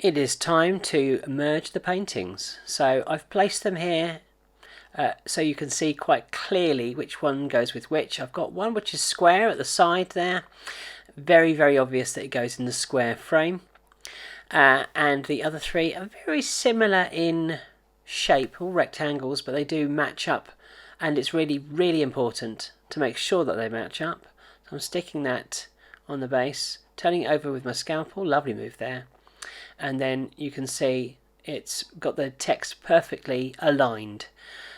It is time to merge the paintings. So I've placed them here so you can see quite clearly which one goes with which. I've got one which is square at the side there. Very obvious that it goes in the square frame. And the other three are very similar in shape, all rectangles, but they do match up. And it's really important to make sure that they match up. So I'm sticking that on the base, turning it over with my scalpel. Lovely move there. And then you can see it's got the text perfectly aligned.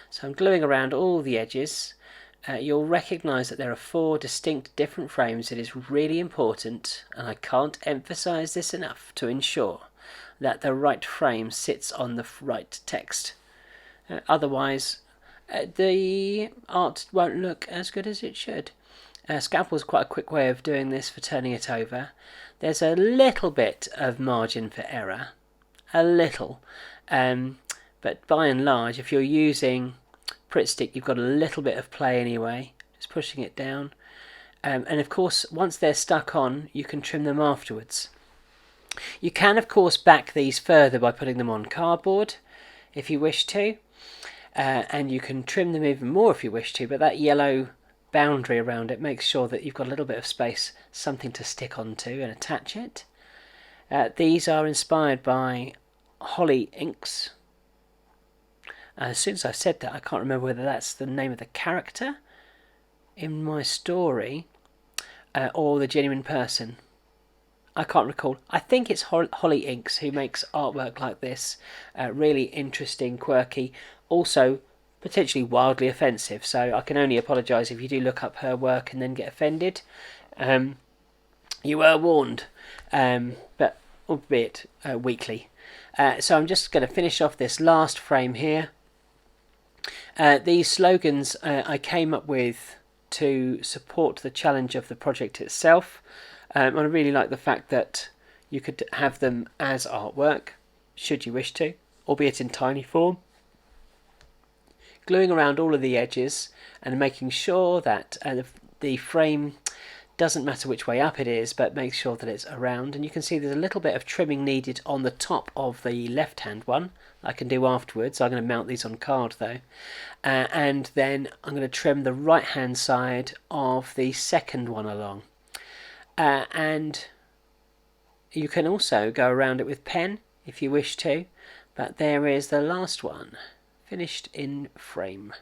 So I'm gluing around all the edges. You'll recognise that there are 4 distinct different frames. It is really important, and I can't emphasise this enough, to ensure that the right frame sits on the right text. Otherwise, the art won't look as good as it should. Scalpel is quite a quick way of doing this for turning it over. There's a little bit of margin for error, a little, but by and large, if you're using Pritt stick, you've got a little bit of play anyway, just pushing it down. And of course, once they're stuck on, you can trim them afterwards. You can, of course, back these further by putting them on cardboard, if you wish to, and you can trim them even more if you wish to, but that yellow boundary around it makes sure that you've got a little bit of space, something to stick onto and attach it. These are inspired by Holly inks. As soon as I've said that, I can't remember whether that's the name of the character in my story or the genuine person. I can't recall. I think it's Holly Inks who makes artwork like this. Really interesting, quirky, also potentially wildly offensive. So I can only apologise if you do look up her work and then get offended. You were warned, but albeit weakly. So I'm just going to finish off this last frame here. These slogans I came up with to support the challenge of the project itself. I really like the fact that you could have them as artwork, should you wish to, albeit in tiny form. Gluing around all of the edges and making sure that the frame doesn't matter which way up it is, but make sure that it's around. And you can see there's a little bit of trimming needed on the top of the left hand one. I can do afterwards. I'm going to mount these on card though. And then I'm going to trim the right hand side of the second one along. And you can also go around it with pen if you wish to. But there is the last one, finished in frame.